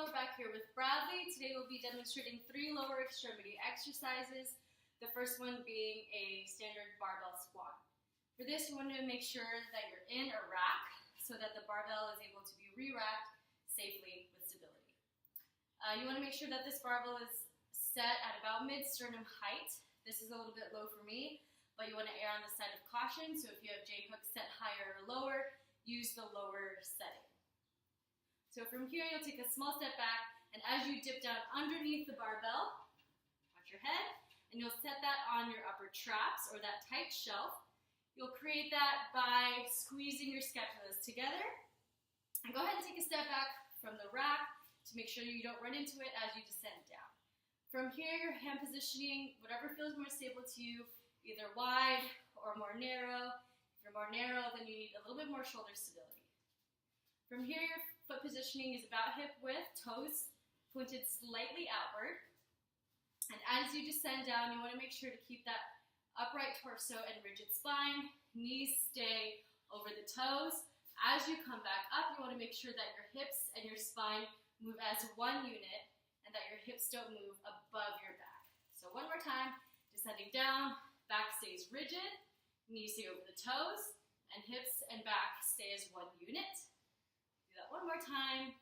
we're back here with Bradley. Today we'll be demonstrating 3 lower extremity exercises. The first one being a standard barbell squat. For this, you want to make sure that you're in a rack so that the barbell is able to be re-racked safely with stability. You want to make sure that this barbell is set at about mid-sternum height. This is a little bit low for me, but you want to err on the side of caution. So if you have J-hooks set higher or lower, use the lower setting. So from here, you'll take a small step back, and as you dip down underneath the barbell, watch your head, and you'll set that on your upper traps, or that tight shelf. You'll create that by squeezing your scapulas together. And go ahead and take a step back from the rack to make sure you don't run into it as you descend down. From here, your hand positioning, whatever feels more stable to you, either wide or more narrow. If you're more narrow, then you need a little bit more shoulder stability. From here, your foot positioning is about hip width, toes pointed slightly outward. And as you descend down, you want to make sure to keep that upright torso and rigid spine. Knees stay over the toes. As you come back up, you want to make sure that your hips and your spine move as one unit and that your hips don't move above your back. So one more time, descending down, back stays rigid, knees stay over the toes, and hips and back stay as one unit. Do that one more time,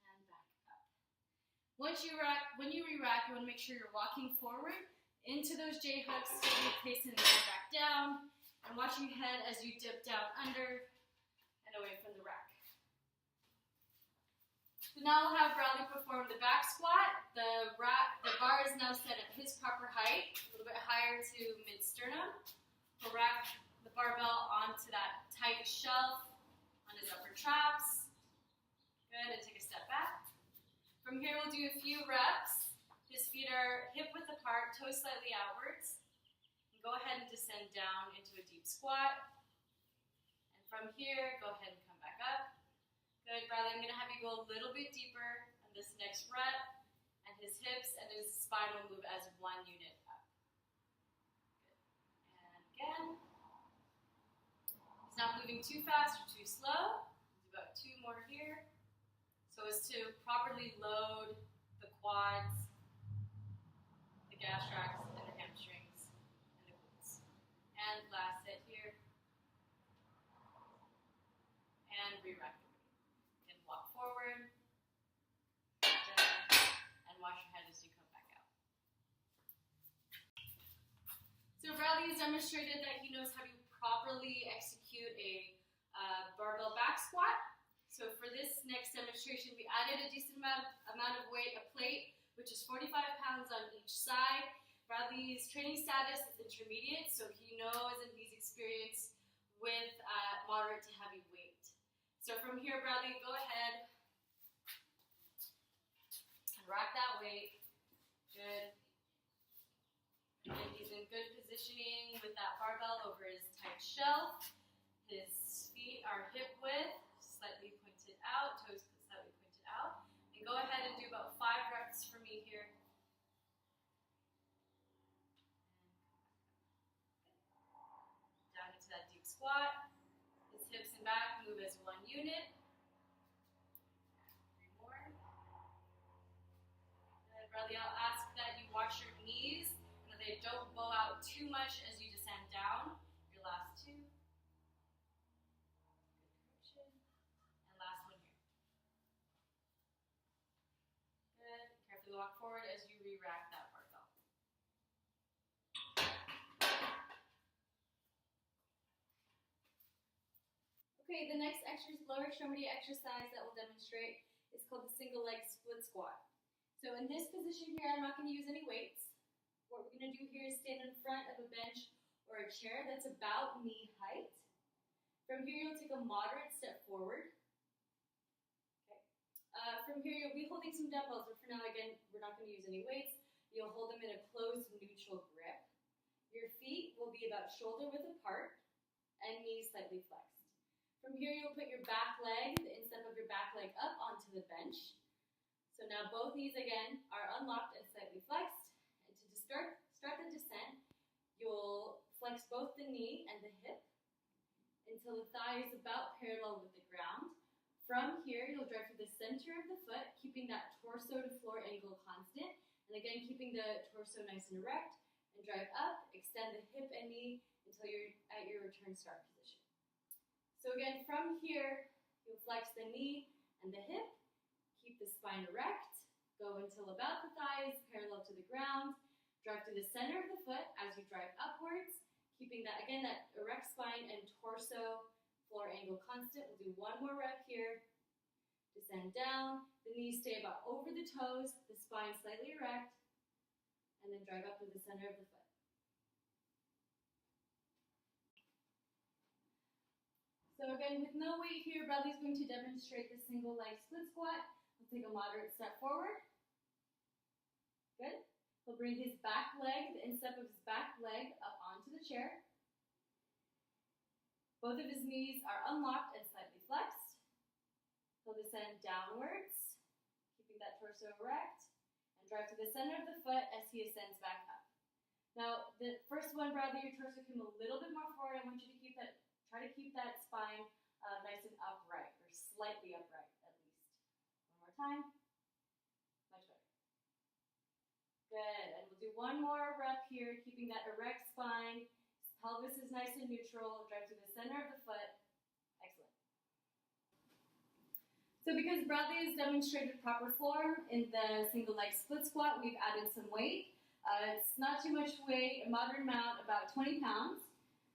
and back up. When you re-rack, you want to make sure you're walking forward into those J-hooks, steadily placing the hand back down, and watching your head as you dip down under and away from the rack. So now we'll have Bradley perform the back squat. The bar is now set at his proper height, a little bit higher to mid-sternum. He'll rack the barbell onto that tight shelf on his upper traps. Good, and take a step back. From here, we'll do a few reps. His feet are hip width apart, toes slightly outwards. And go ahead and descend down into a deep squat. And from here, go ahead and come back up. Good, Bradley, I'm going to have you go a little bit deeper on this next rep. And his hips and his spine will move as one unit up. Good. And again. He's not moving too fast or too slow. We'll do about 2 more here. So as to properly load the quads, the gastrocks, and the hamstrings, and the glutes. And last set here. And re-rack the weight. And walk forward. And wash your head as you come back out. So Bradley has demonstrated that he knows how to properly execute a barbell back squat. So for this next demonstration, we added a decent amount of weight, a plate, which is 45 pounds on each side. Bradley's training status is intermediate, so he knows and he's experienced with moderate to heavy weight. So from here, Bradley, go ahead and rack that weight. Good. And he's in good positioning with that barbell over his tight shelf. His feet are hip width, slightly pointed out, toes slightly pointed out. And go ahead and do about 5 reps for me here. Down into that deep squat. His hips and back move as one unit. 3 more. And Bradley, I'll ask that you watch your knees and that they don't bow out too much as you descend down. Your last 2. Walk forward as you re-rack that barbell. Okay, the next lower extremity exercise that we'll demonstrate is called the single leg split squat. So in this position here, I'm not going to use any weights. What we're going to do here is stand in front of a bench or a chair that's about knee height. From here, you'll take a moderate step forward. From here, you'll be holding some dumbbells, but for now, again, we're not going to use any weights. You'll hold them in a closed neutral grip. Your feet will be about shoulder width apart and knees slightly flexed. From here, you'll put your back leg, the instep of your back leg, up onto the bench. So now both knees, again, are unlocked and slightly flexed. And to start the descent, you'll flex both the knee and the hip until the thigh is about parallel with the ground. from here, you'll drive to the center of the foot, keeping that torso to floor angle constant. And again, keeping the torso nice and erect. And drive up, extend the hip and knee until you're at your return start position. So again, from here, you'll flex the knee and the hip. Keep the spine erect. Go until about the thighs, parallel to the ground. Drive to the center of the foot as you drive upwards. Keeping that, again, that erect spine and torso floor angle constant. We'll do one more rep here. Descend down. The knees stay about over the toes. The spine slightly erect. And then drive up to the center of the foot. So again, with no weight here, Bradley's going to demonstrate the single leg split squat. We'll take a moderate step forward. Good. He'll bring his back leg, the instep of his back leg, up onto the chair. Both of his knees are unlocked and slightly flexed. He'll descend downwards, keeping that torso erect, and drive to the center of the foot as he ascends back up. Now, the first one, Bradley, your torso came a little bit more forward. I want you to keep that, try to keep that spine nice and upright, or slightly upright at least. One more time. Much better. Good. And we'll do one more rep here, keeping that erect spine. Pelvis is nice and neutral. Drive to the center of the foot. Excellent. So because Bradley has demonstrated proper form in the single leg split squat, we've added some weight. It's not too much weight, a moderate amount, about 20 pounds.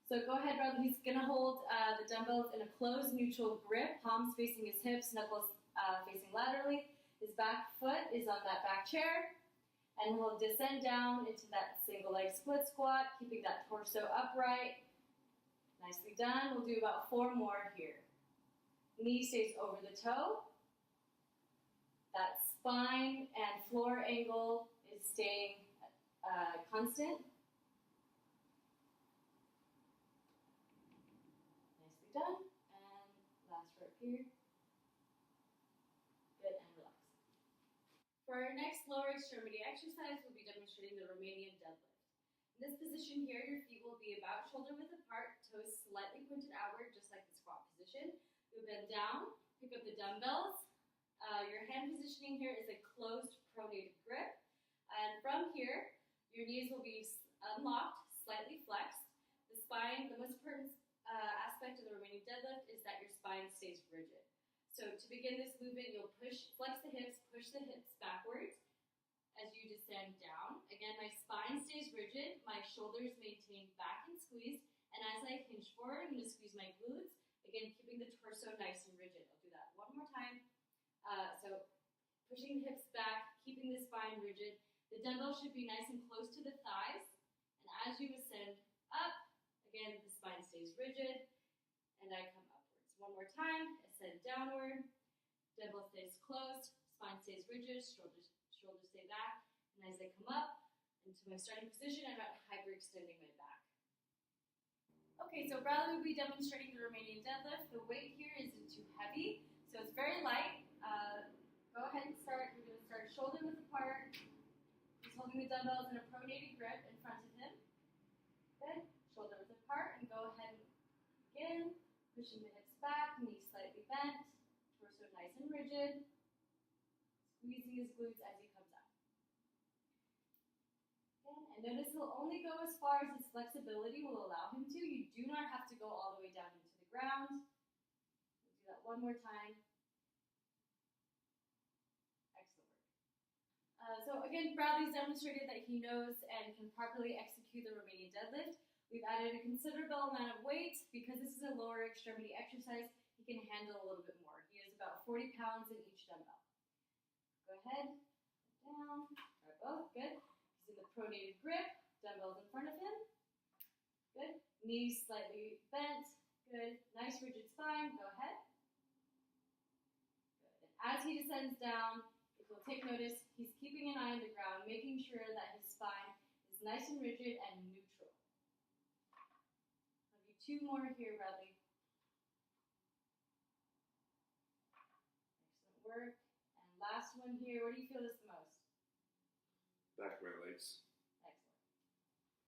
So go ahead, Bradley. He's going to hold the dumbbells in a closed neutral grip, palms facing his hips, knuckles facing laterally. His back foot is on that back chair. And we'll descend down into that single leg split squat, keeping that torso upright. Nicely done. We'll do about 4 more here. Knee stays over the toe. That spine and floor angle is staying constant. Nicely done. And last rep here. Good, and relax. For our next lower extremity exercise, we'll be demonstrating the Romanian deadlift. In this position here, your feet will be about shoulder width apart, toes slightly pointed outward, just like the squat position. You'll bend down, pick up the dumbbells. Your hand positioning here is a closed pronated grip. And from here, your knees will be unlocked, slightly flexed. The spine, the most important aspect of the Romanian deadlift is that your spine stays rigid. So to begin this movement, you'll flex the hips, push the hips backwards as you descend down. Again, my spine stays rigid, my shoulders maintain back and squeezed, and as I hinge forward, I'm going to squeeze my glutes, again, keeping the torso nice and rigid. I'll do that one more time. So pushing the hips back, keeping the spine rigid. The dumbbell should be nice and close to the thighs, and as you ascend up, again, the spine stays rigid, and I come upwards. One more time. Ascend downward, dumbbell stays closed, spine stays rigid, shoulders stay back, and as I come up into my starting position, I'm not hyperextending my back. Okay, so Bradley will be demonstrating the Romanian deadlift. The weight here isn't too heavy, so it's very light. Go ahead and start. We're going to start shoulder width apart. He's holding the dumbbells in a pronated grip in front of him. Good. Shoulder width apart, and go ahead and begin. Pushing the hips back, knees slightly bent, torso nice and rigid, squeezing his glutes as he comes up. Again, and notice he'll only go as far as his flexibility will allow him to. You do not have to go all the way down into the ground. We'll do that one more time. Excellent work. So again, Bradley's demonstrated that he knows and can properly execute the Romanian deadlift. We've added a considerable amount of weight. Because this is a lower extremity exercise, he can handle a little bit more. He has about 40 pounds in each dumbbell. Go ahead, down, try both, good. He's in the pronated grip, dumbbells in front of him. Good, knees slightly bent, good. Nice rigid spine, go ahead. Good, and as he descends down, if you'll take notice, he's keeping an eye on the ground, making sure that his spine is nice and rigid and neutral. 2 more here, Bradley. Excellent work. And last one here. Where do you feel this the most? Back of my legs.